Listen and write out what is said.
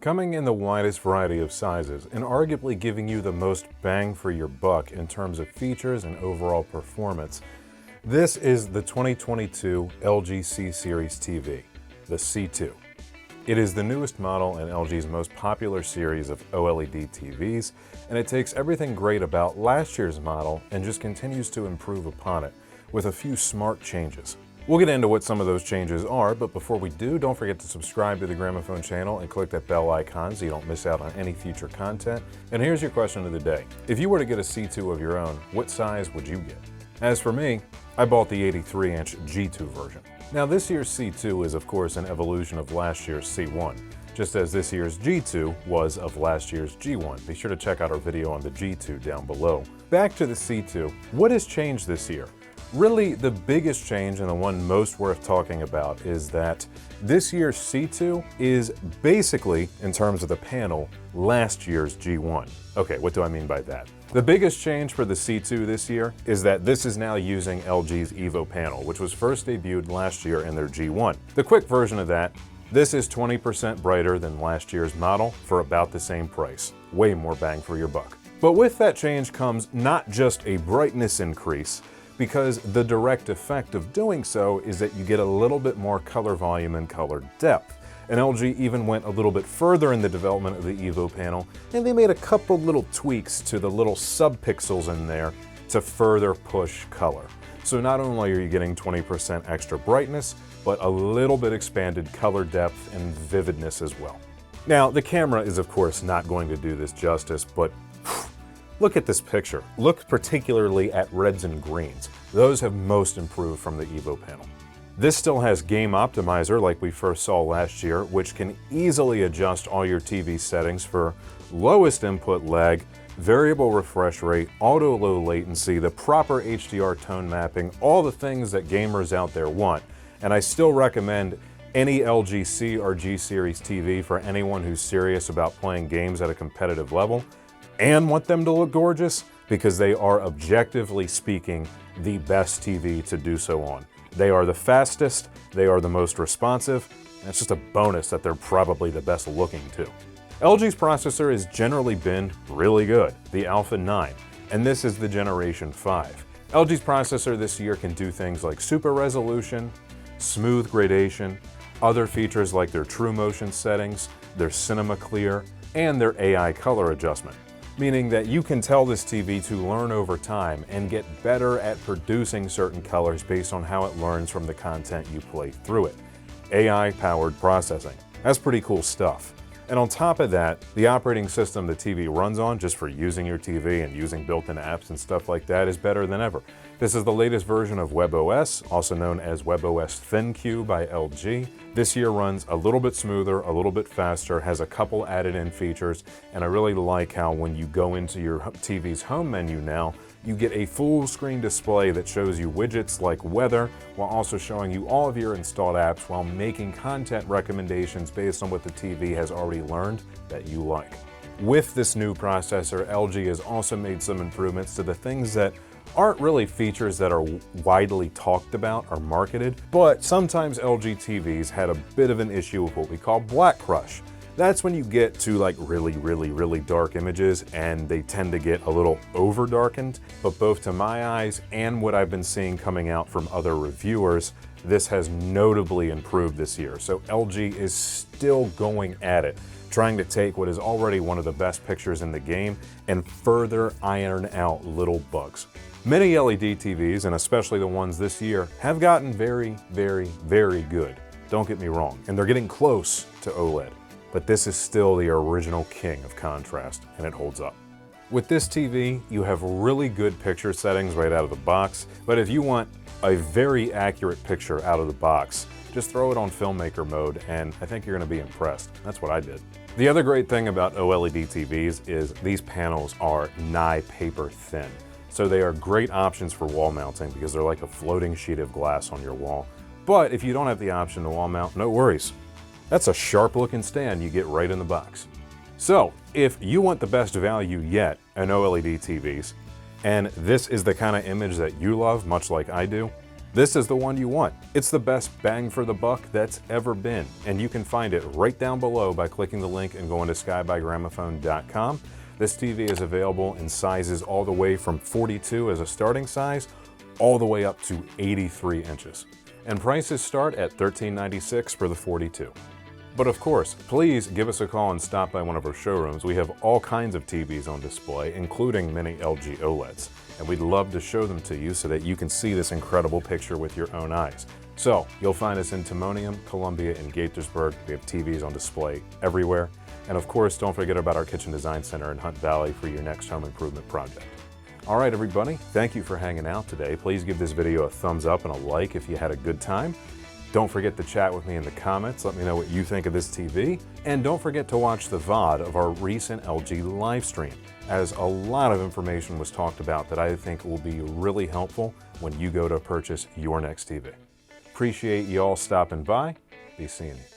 Coming in the widest variety of sizes and arguably giving you the most bang for your buck in terms of features and overall performance, this is the 2022 LG C-Series TV, the C2. It is the newest model in LG's most popular series of OLED TVs, and it takes everything great about last year's model and just continues to improve upon it with a few smart changes. We'll get into what some of those changes are, but before we do, don't forget to subscribe to the Gramophone channel and click that bell icon so you don't miss out on any future content. And here's your question of the day. If you were to get a C2 of your own, what size would you get? As for me, I bought the 83-inch G2 version. Now this year's C2 is of course an evolution of last year's C1, just as this year's G2 was of last year's G1. Be sure to check out our video on the G2 down below. Back to the C2, what has changed this year? Really, the biggest change and the one most worth talking about is that this year's C2 is basically, in terms of the panel, last year's G1. Okay, what do I mean by that? The biggest change for the C2 this year is that this is now using LG's Evo panel, which was first debuted last year in their G1. The quick version of that, this is 20% brighter than last year's model for about the same price. Way more bang for your buck. But with that change comes not just a brightness increase, because the direct effect of doing so is that you get a little bit more color volume and color depth. And LG even went a little bit further in the development of the Evo panel, and they made a couple little tweaks to the little sub-pixels in there to further push color. So not only are you getting 20% extra brightness, but a little bit expanded color depth and vividness as well. Now, the camera is of course not going to do this justice, but look at this picture. Look particularly at reds and greens. Those have most improved from the Evo panel. This still has Game Optimizer like we first saw last year, which can easily adjust all your TV settings for lowest input lag, variable refresh rate, auto low latency, the proper HDR tone mapping, all the things that gamers out there want. And I still recommend any LG C or G series TV for anyone who's serious about playing games at a competitive level and want them to look gorgeous, because they are, objectively speaking, the best TV to do so on. They are the fastest, they are the most responsive, and it's just a bonus that they're probably the best looking too. LG's processor has generally been really good, the Alpha 9, and this is the Generation 5. LG's processor this year can do things like super resolution, smooth gradation, other features like their True Motion settings, their Cinema Clear, and their AI color adjustment. Meaning that you can tell this TV to learn over time and get better at producing certain colors based on how it learns from the content you play through it. AI-powered processing. That's pretty cool stuff. And on top of that, the operating system the TV runs on, just for using your TV and using built-in apps and stuff like that, is better than ever. This is the latest version of WebOS, also known as WebOS ThinQ by LG. This year runs a little bit smoother, a little bit faster, has a couple added-in features, and I really like how when you go into your TV's home menu now, you get a full screen display that shows you widgets like weather, while also showing you all of your installed apps while making content recommendations based on what the TV has already learned that you like. With this new processor, LG has also made some improvements to the things that aren't really features that are widely talked about or marketed, but sometimes LG TVs had a bit of an issue with what we call black crush. That's when you get to like really dark images and they tend to get a little over darkened, but both to my eyes and what I've been seeing coming out from other reviewers, this has notably improved this year. So LG is still going at it, trying to take what is already one of the best pictures in the game and further iron out little bugs. Many LED TVs, and especially the ones this year, have gotten very good. Don't get me wrong, and they're getting close to OLED. But this is still the original king of contrast, and it holds up. With this TV, you have really good picture settings right out of the box, but if you want a very accurate picture out of the box, just throw it on filmmaker mode, and I think you're gonna be impressed. That's what I did. The other great thing about OLED TVs is these panels are nigh paper thin. So they are great options for wall mounting because they're like a floating sheet of glass on your wall. But if you don't have the option to wall mount, no worries. That's a sharp looking stand you get right in the box. So if you want the best value yet in OLED TVs, and this is the kind of image that you love, much like I do, This is the one you want. It's the best bang for the buck that's ever been, and you can find it right down below by clicking the link and going to skybygramophone.com. This TV is available in sizes all the way from 42 as a starting size, all the way up to 83 inches. And prices start at $13.96 for the 42. But of course, please give us a call and stop by one of our showrooms. We have all kinds of TVs on display, including many LG OLEDs. And we'd love to show them to you so that you can see this incredible picture with your own eyes. So, you'll find us in Timonium, Columbia, and Gaithersburg. We have TVs on display everywhere. And of course, don't forget about our Kitchen Design Center in Hunt Valley for your next home improvement project. All right, everybody, thank you for hanging out today. Please give this video a thumbs up and a like if you had a good time. Don't forget to chat with me in the comments. Let me know what you think of this TV. And don't forget to watch the VOD of our recent LG live stream, as a lot of information was talked about that I think will be really helpful when you go to purchase your next TV. Appreciate you all stopping by. Be seeing you.